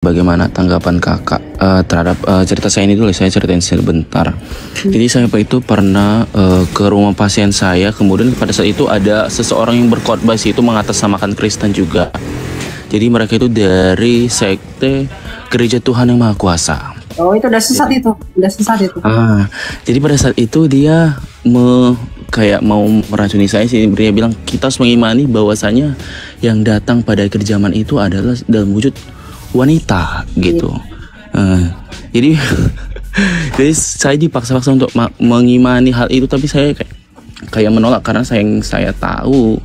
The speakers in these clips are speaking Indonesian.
Bagaimana tanggapan kakak terhadap cerita saya ini dulu? Saya ceritain sebentar. Jadi saya itu pernah ke rumah pasien saya, kemudian pada saat itu ada seseorang yang berkhotbah itu mengatasnamakan Kristen juga. Jadi mereka itu dari sekte Gereja Tuhan Yang Maha Kuasa. Oh, itu udah sesat itu, Jadi pada saat itu dia kayak mau meracuni saya sih. Dia bilang kita harus mengimani bahwasanya yang datang pada akhir zaman itu adalah dalam wujud wanita gitu. Jadi jadi saya dipaksa-paksa untuk mengimani hal itu, tapi saya kayak menolak karena saya tahu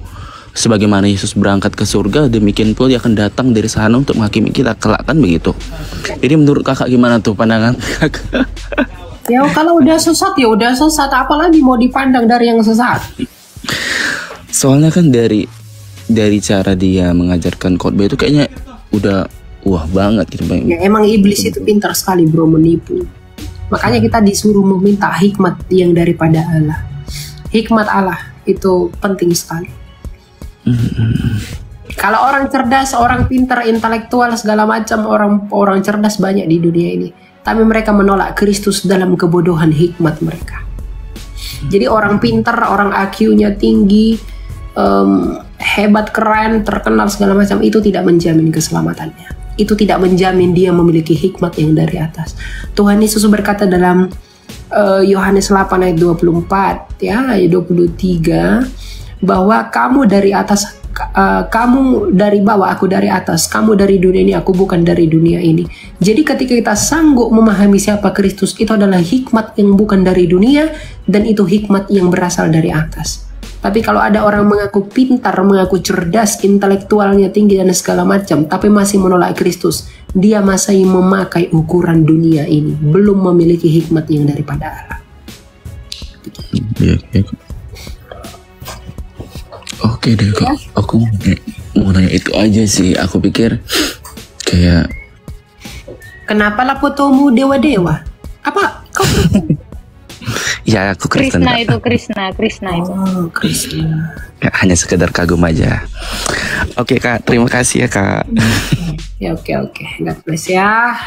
sebagaimana Yesus berangkat ke surga, demikian pula dia akan datang dari sana untuk menghakimi kita kelak, kan begitu. Jadi menurut kakak gimana tuh pandangan kakak? Ya kalau udah sesat ya udah sesat, apalagi mau dipandang dari yang sesat. Soalnya kan dari cara dia mengajarkan khotbah itu kayaknya udah wah banget gitu. Ya emang iblis itu pintar sekali bro menipu. Makanya kita disuruh meminta hikmat yang daripada Allah. Hikmat Allah itu penting sekali. Kalau orang cerdas, orang pintar, intelektual segala macam, orang cerdas banyak di dunia ini. Tapi mereka menolak Kristus dalam kebodohan hikmat mereka. Jadi orang pintar, orang IQ-nya tinggi, hebat, keren, terkenal segala macam, itu tidak menjamin keselamatannya. Itu tidak menjamin dia memiliki hikmat yang dari atas. Tuhan Yesus berkata dalam Yohanes 8 ayat 24 ya, ayat 23, bahwa kamu dari atas, kamu dari bawah, aku dari atas, kamu dari dunia ini, aku bukan dari dunia ini. Jadi ketika kita sanggup memahami siapa Kristus, itu adalah hikmat yang bukan dari dunia, dan itu hikmat yang berasal dari atas. Tapi kalau ada orang mengaku pintar, mengaku cerdas, intelektualnya tinggi dan segala macam, tapi masih menolak Kristus, dia masih memakai ukuran dunia ini, belum memiliki hikmat yang daripada Allah. Oke deh kak, aku mau nanya itu aja sih. Aku pikir kayak, kenapa lah fotomu dewa-dewa? Apa kau? Ya aku Kristen. Krishna itu. Oh, Krishna. Ya, hanya sekedar kagum aja. Oke kak, terima kasih ya kak. Ya oke. God bless ya.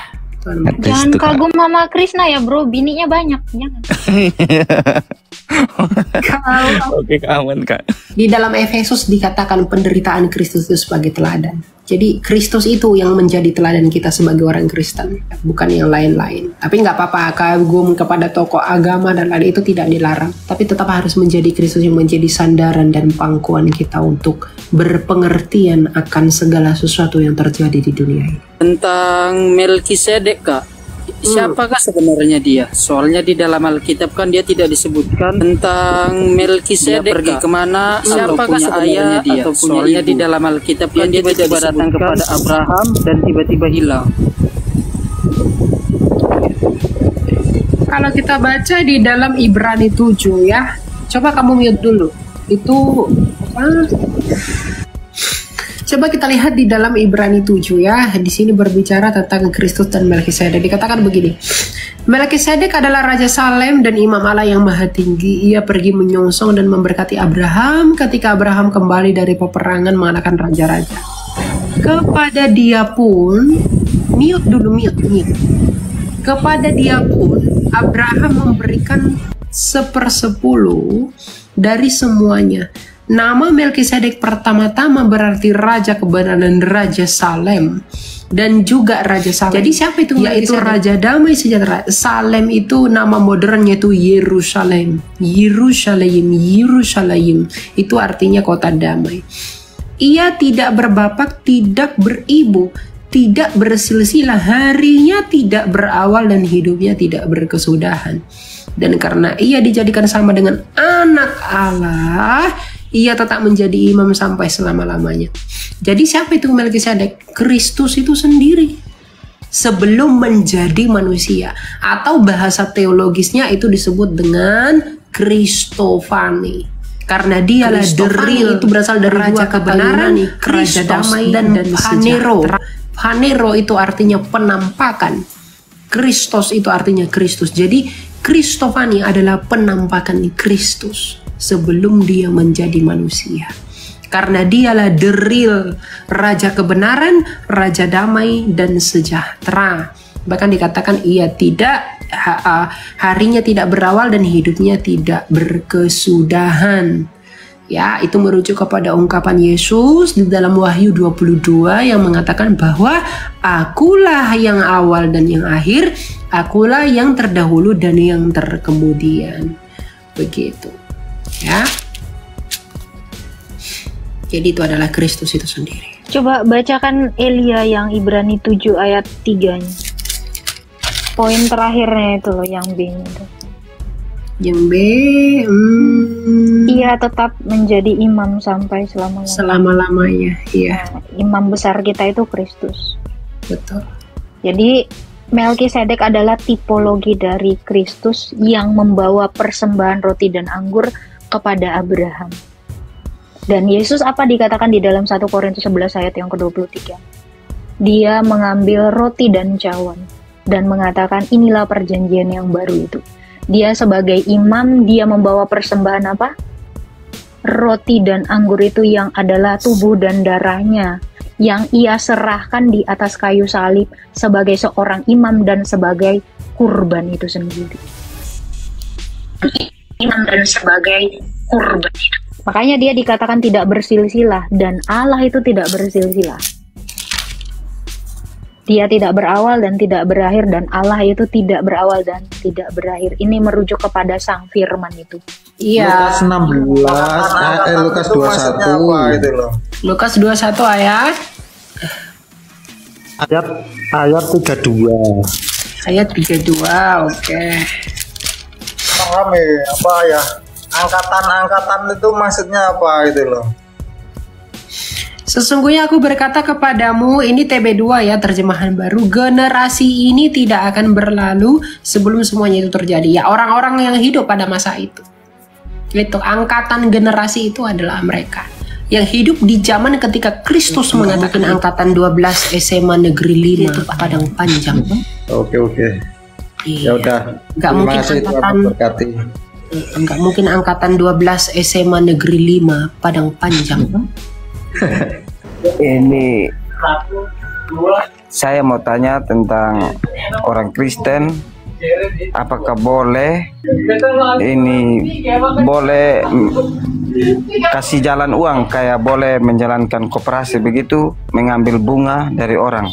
Jangan kagum sama Krishna ya bro, bininya banyak. Jangan. Oke, aman kak. Di dalam Efesus dikatakan penderitaan Kristus itu sebagai teladan. Jadi Kristus itu yang menjadi teladan kita sebagai orang Kristen, bukan yang lain-lain. Tapi nggak apa-apa, kagum kepada tokoh agama dan lain itu tidak dilarang. Tapi tetap harus menjadi Kristus yang menjadi sandaran dan pangkuan kita untuk berpengertian akan segala sesuatu yang terjadi di dunia ini. Tentang Melkisedek kak, siapakah sebenarnya dia? Soalnya di dalam Alkitab kan dia tidak disebutkan tentang Melkisedek. Dia pergi kemana? Siapakah sebenarnya dia? Atau soalnya di dalam Alkitab kan dia tiba-tiba datang kepada Abraham dan tiba-tiba hilang. Kalau kita baca di dalam Ibrani 7 ya, coba kamu mute dulu. Itu apa? Coba kita lihat di dalam Ibrani 7 ya. Di sini berbicara tentang Kristus dan Melkisedek. Dikatakan begini. Melkisedek adalah Raja Salem dan Imam Allah yang Maha Tinggi. Ia pergi menyongsong dan memberkati Abraham ketika Abraham kembali dari peperangan mengalahkan raja-raja. Kepada dia pun, mute. Kepada dia pun Abraham memberikan 1/10 dari semuanya. Nama Melkisedek pertama-tama berarti Raja Kebenaran, Raja Salem, dan juga Raja Salem. Jadi siapa itu? Yaitu Raja Damai Sejahtera. Salem itu nama modernnya itu Yerusalem. Yerusalem itu artinya kota damai. Ia tidak berbapak, tidak beribu, tidak bersilsilah, harinya tidak berawal dan hidupnya tidak berkesudahan. Dan karena ia dijadikan sama dengan anak Allah, ia tetap menjadi imam sampai selama-lamanya. Jadi siapa itu Melkisedek? Kristus itu sendiri sebelum menjadi manusia, atau bahasa teologisnya itu disebut dengan Kristofani, karena dialah the real, itu berasal dari Raja Kebenaran, Raja Damai, dan Phanero. Phanero itu artinya penampakan, Kristos itu artinya Kristus. Jadi Kristofani adalah penampakan Kristus sebelum dia menjadi manusia. karena dialah the real Raja kebenaran, Raja damai dan sejahtera. Bahkan dikatakan ia tidak harinya tidak berawal dan hidupnya tidak berkesudahan. Ya, itu merujuk kepada ungkapan Yesus di dalam Wahyu 22 yang mengatakan bahwa akulah yang awal dan yang akhir, akulah yang terdahulu dan yang terkemudian. Begitu. Ya. Jadi itu adalah Kristus itu sendiri. Coba bacakan Elia yang Ibrani 7 ayat 3-nya. Poin terakhirnya itu loh yang B itu. Yang B, ia tetap menjadi imam sampai selama-lamanya. Iya. Nah, imam besar kita itu Kristus. Betul. Jadi Melkisedek adalah tipologi dari Kristus yang membawa persembahan roti dan anggur kepada Abraham. Dan Yesus apa dikatakan di dalam 1 Korintus 11 ayat yang ke-23? Dia mengambil roti dan cawan dan mengatakan inilah perjanjian yang baru itu. Dia sebagai imam, dia membawa persembahan apa? Roti dan anggur itu yang adalah tubuh dan darahnya yang ia serahkan di atas kayu salib sebagai seorang imam dan sebagai kurban itu sendiri. Imam dan sebagai kurban itu. Makanya dia dikatakan tidak bersilsilah dan Allah itu tidak bersilsilah. Dia tidak berawal dan tidak berakhir dan Allah itu tidak berawal dan tidak berakhir. Ini merujuk kepada Sang Firman itu. Iya. Lukas 16, Lukas 21 itu loh. Lukas 21 ayat Ayat 32. Ayat 32, oke. Paham ya, apa ya? Angkatan-angkatan itu maksudnya apa itu loh? Sesungguhnya aku berkata kepadamu, ini TB2 ya, terjemahan baru, generasi ini tidak akan berlalu sebelum semuanya itu terjadi. Ya, orang-orang yang hidup pada masa itu. Itu angkatan generasi itu adalah mereka yang hidup di zaman ketika Kristus mengatakan angkatan 12 SMA Negeri 5 Padang Panjang. Oke. Iya. Ya udah. Nggak mungkin nggak mungkin angkatan 12 SMA Negeri 5 Padang Panjang. Ini saya mau tanya tentang orang Kristen, apakah boleh kasih jalan uang, kayak boleh menjalankan koperasi begitu, mengambil bunga dari orang?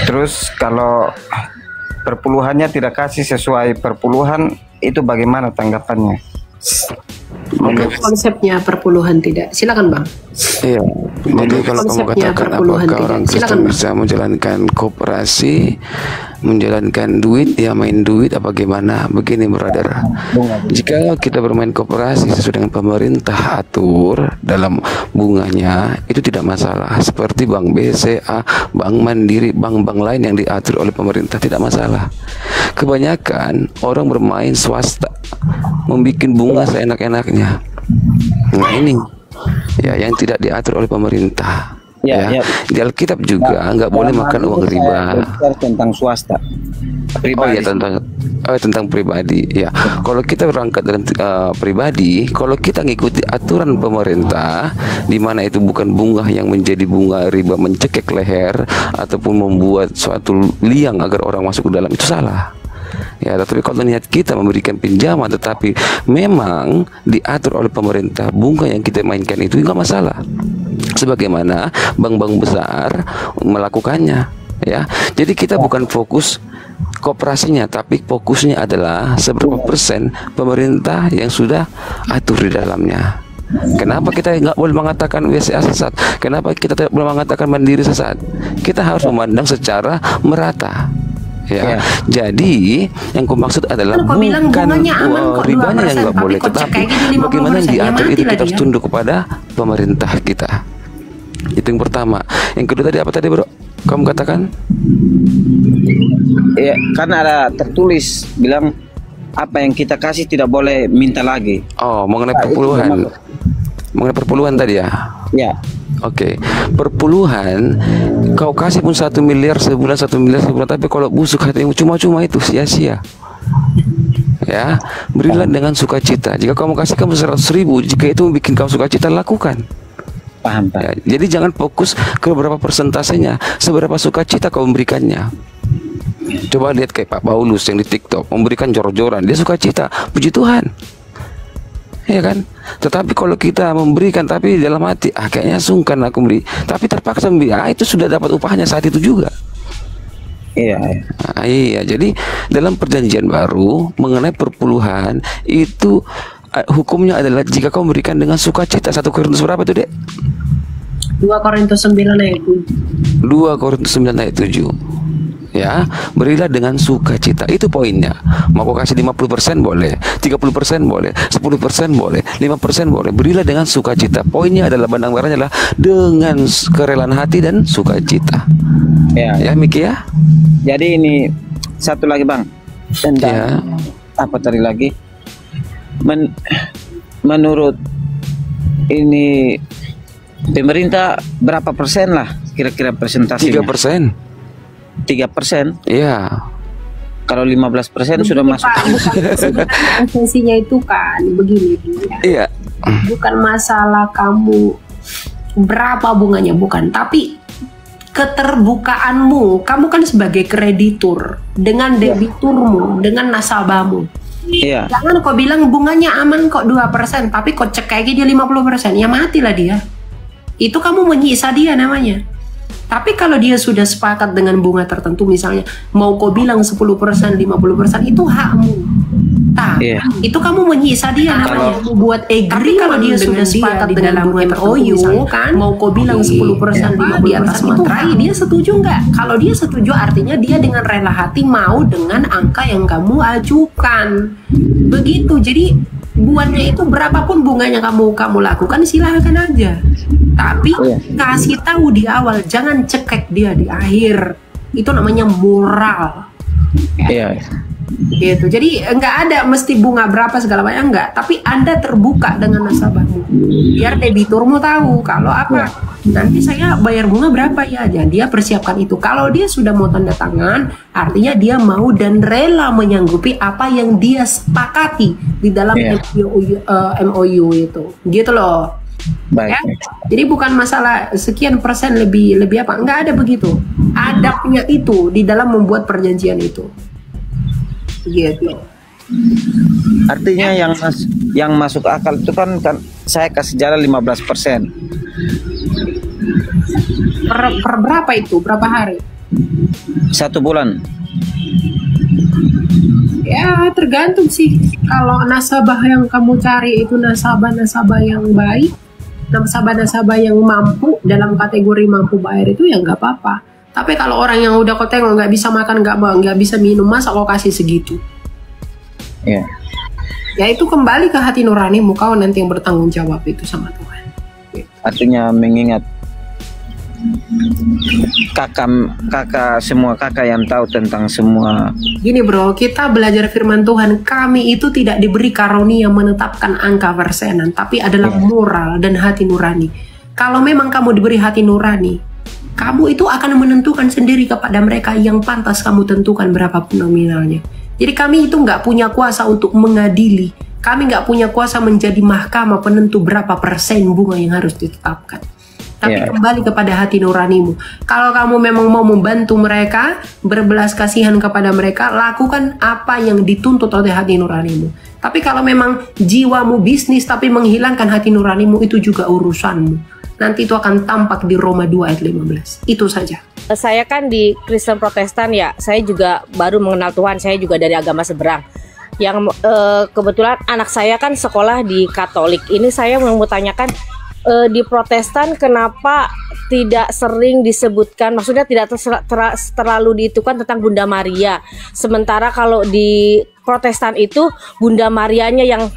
Terus kalau perpuluhannya tidak kasih sesuai perpuluhan, itu bagaimana tanggapannya? Konsepnya perpuluhan tidak. Silakan Bang. Iya. Jadi kalau kamu katakan apakah orang Kristen bisa menjalankan koperasi, menjalankan duit, ya main duit apa gimana? Begini brother, jika kita bermain koperasi sesuai dengan pemerintah atur dalam bunganya, itu tidak masalah. Seperti Bank BCA, Bank Mandiri, bank-bank lain yang diatur oleh pemerintah, tidak masalah. Kebanyakan orang bermain swasta, membuat bunga seenak-enaknya. Nah ini ya yang tidak diatur oleh pemerintah. Ya. Di Alkitab juga nggak boleh makan uang riba. Tentang swasta. Pribadi. Tentang pribadi. Ya. Kalau kita berangkat dengan pribadi, kalau kita ngikuti aturan pemerintah, di mana itu bukan bunga yang menjadi bunga riba mencekik leher ataupun membuat suatu liang agar orang masuk ke dalam, itu salah. Ya, tetapi kalau niat kita memberikan pinjaman tetapi memang diatur oleh pemerintah, bunga yang kita mainkan itu enggak masalah. Sebagaimana bank-bank besar melakukannya, ya. Jadi kita bukan fokus koperasinya, tapi fokusnya adalah seberapa persen pemerintah yang sudah atur di dalamnya. Kenapa kita nggak boleh mengatakan BCA sesat? Kenapa kita tidak boleh mengatakan Mandiri sesat? Kita harus memandang secara merata. Ya. Jadi yang ku maksud adalah bukan ribanya yang nggak boleh, tetapi bagaimana yang diatur itu kita harus tunduk kepada pemerintah kita. Itu yang pertama. Yang kedua tadi apa tadi bro? Kamu katakan? Ya, karena ada tertulis bilang apa yang kita kasih tidak boleh minta lagi. Oh, mengenai perpuluhan. Mengenai perpuluhan tadi ya? Ya. Oke, perpuluhan kau kasih pun 1 miliar sebulan, 1 miliar sebulan, tapi kalau busuk hatimu cuma-cuma itu sia-sia. Ya, berilah dengan sukacita. Jika kamu kasih kamu 100.000, jika itu bikin kamu sukacita, lakukan. Paham. Ya, jadi jangan fokus ke berapa persentasenya, seberapa sukacita kau memberikannya. Coba lihat kayak Pak Paulus yang di TikTok memberikan jor-joran, dia sukacita, puji Tuhan. Ya kan? Tetapi kalau kita memberikan tapi dalam hati, kayaknya sungkan aku beri, tapi terpaksa memberi, itu sudah dapat upahnya saat itu juga. Iya. Iya, jadi dalam perjanjian baru mengenai perpuluhan itu hukumnya adalah jika kau memberikan dengan sukacita. 1 Korintus berapa itu, Dek? 2 Korintus 9 ayat 7. 2 Korintus 9 ayat 7. Ya, berilah dengan sukacita. Itu poinnya. Mau kau kasih 50% boleh, 30% boleh, 10% boleh, 5% boleh. Berilah dengan sukacita. Poinnya adalah bandang-bandangnya adalah dengan kerelaan hati dan sukacita. Ya, Miki ya. Jadi ini satu lagi Bang, tentang apa tadi lagi? Menurut ini pemerintah berapa persen lah kira-kira persentasinya? 3%. 3%? Iya. Kalau 15% sudah masuk. Esensinya itu kan begini ya. Iya. Bukan masalah kamu berapa bunganya, bukan, tapi keterbukaanmu. Kamu kan sebagai kreditur dengan debiturmu, dengan nasabahmu. Iya. Jangan kau bilang bunganya aman kok 2%, tapi kau cek kayak dia 50%, ya matilah dia. Itu kamu menyiksa dia namanya. Tapi kalau dia sudah sepakat dengan bunga tertentu, misalnya mau kau bilang 10%, 50%, itu hakmu. Tapi itu kamu menyiksa dia namanya. Buat agree. Tapi kalau dia sudah sepakat dengan bunga MOU kan, mau kau bilang 10%, 50% di atas materai, dia setuju nggak? Kalau dia setuju, artinya dia dengan rela hati mau dengan angka yang kamu ajukan. Begitu. Jadi buatnya itu berapapun bunganya kamu lakukan, silahkan aja. Tapi kasih tahu di awal, jangan cekek dia di akhir. Itu namanya moral. Iya. Gitu. Jadi nggak ada mesti bunga berapa segala macam, enggak. Tapi Anda terbuka dengan nasabahmu. Biar debiturmu tahu kalau apa. Nanti saya bayar bunga berapa ya. Jadi dia persiapkan itu. Kalau dia sudah mau tanda tangan, artinya dia mau dan rela menyanggupi apa yang dia sepakati di dalam MOU itu. Gitu loh. Baik. Ya? Jadi bukan masalah sekian persen lebih apa, nggak ada begitu. Adabnya itu di dalam membuat perjanjian itu. Gitu. Artinya yang masuk akal itu kan saya kasih jalan 15%. Per berapa itu? Berapa hari? 1 bulan. Ya tergantung sih. Kalau nasabah yang kamu cari itu nasabah-nasabah yang baik, nasabah-nasabah yang mampu, dalam kategori mampu bayar, itu ya nggak apa-apa. Tapi kalau orang yang udah kau tengok nggak bisa makan, nggak bisa minum, masa kau kasih segitu? Ya itu kembali ke hati nuranimu, kau nanti yang bertanggung jawab itu sama Tuhan. Artinya mengingat kakak semua kakak yang tahu tentang semua. Gini bro, kita belajar firman Tuhan, kami itu tidak diberi karunia menetapkan angka persenan, tapi adalah moral dan hati nurani. Kalau memang kamu diberi hati nurani, kamu itu akan menentukan sendiri kepada mereka yang pantas kamu tentukan berapapun nominalnya. Jadi kami itu nggak punya kuasa untuk mengadili, kami nggak punya kuasa menjadi mahkamah penentu berapa persen bunga yang harus ditetapkan. Tapi kembali kepada hati nuranimu. Kalau kamu memang mau membantu mereka, berbelas kasihan kepada mereka, lakukan apa yang dituntut oleh hati nuranimu. Tapi kalau memang jiwamu bisnis tapi menghilangkan hati nuranimu, itu juga urusanmu. Nanti itu akan tampak di Roma 2 ayat 15. Itu saja. Saya kan di Kristen Protestan ya, saya juga baru mengenal Tuhan, saya juga dari agama seberang. Yang kebetulan anak saya kan sekolah di Katolik. Ini saya mau tanyakan, di Protestan kenapa tidak sering disebutkan, maksudnya tidak terlalu diitukan tentang Bunda Maria, sementara kalau di Protestan itu Bunda Marianya yang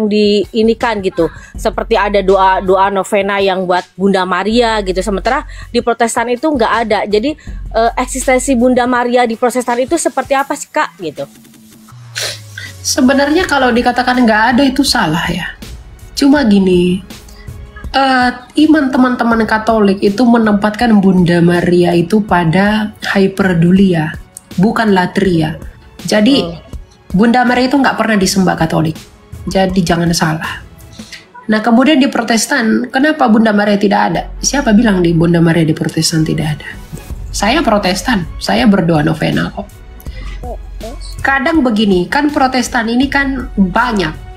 diinikan gitu, seperti ada doa novena yang buat Bunda Maria gitu, sementara di Protestan itu nggak ada. Jadi eksistensi Bunda Maria di Protestan itu seperti apa sih Kak gitu? Sebenarnya kalau dikatakan nggak ada itu salah ya. Cuma gini, iman teman-teman Katolik itu menempatkan Bunda Maria itu pada hyperdulia, bukan latria. Jadi Bunda Maria itu nggak pernah disembah Katolik. Jadi jangan salah. Nah kemudian di Protestan, kenapa Bunda Maria tidak ada? Siapa bilang di Bunda Maria di Protestan tidak ada? Saya Protestan, saya berdoa novena kok. Kadang begini, kan Protestan ini kan banyak.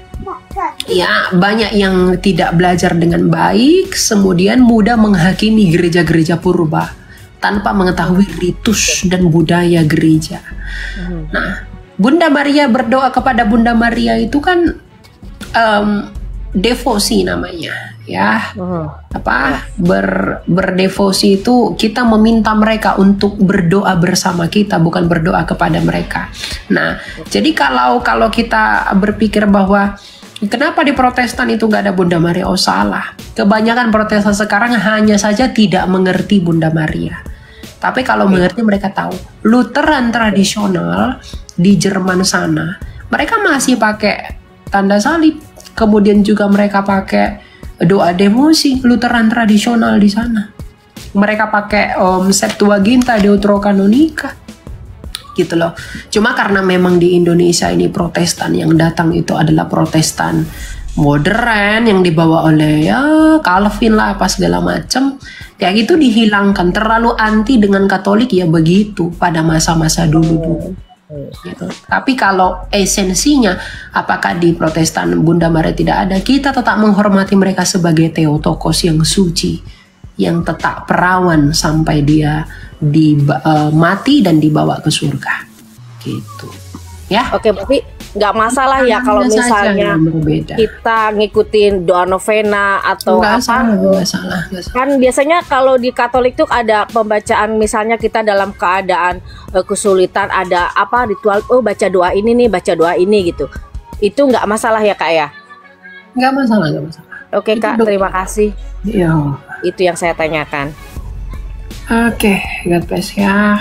Ya, banyak yang tidak belajar dengan baik, kemudian mudah menghakimi gereja-gereja purba tanpa mengetahui ritus dan budaya gereja. Nah, Bunda Maria, berdoa kepada Bunda Maria itu kan devosi namanya, ya. Berdevosi itu kita meminta mereka untuk berdoa bersama kita, bukan berdoa kepada mereka. Nah, jadi kalau kita berpikir bahwa kenapa di Protestan itu nggak ada Bunda Maria? Oh salah. Kebanyakan Protestan sekarang hanya saja tidak mengerti Bunda Maria. Tapi kalau mengerti mereka tahu. Lutheran tradisional di Jerman sana, mereka masih pakai tanda salib. Kemudian juga mereka pakai doa devosi. Lutheran tradisional di sana. Mereka pakai Septuaginta, Deuterokanonika. Gitu loh. Cuma karena memang di Indonesia ini Protestan yang datang itu adalah Protestan modern yang dibawa oleh ya Calvin lah apa segala macam, kayak gitu dihilangkan. Terlalu anti dengan Katolik ya begitu pada masa-masa dulu gitu. Tapi kalau esensinya, apakah di Protestan Bunda Maria tidak ada? Kita tetap menghormati mereka sebagai Theotokos yang suci, yang tetap perawan sampai dia mati dan dibawa ke surga, gitu. Ya. Oke, berarti nggak masalah ya kalau misalnya kita ngikutin doa novena atau nggak apa? Nggak salah. Kan biasanya kalau di Katolik tuh ada pembacaan, misalnya kita dalam keadaan kesulitan, ada apa ritual? Oh baca doa ini nih, baca doa ini gitu. Itu nggak masalah ya Kak ya? Nggak masalah. Oke Kak, terima kasih. Iya. Itu yang saya tanyakan. Oke, God bless ya.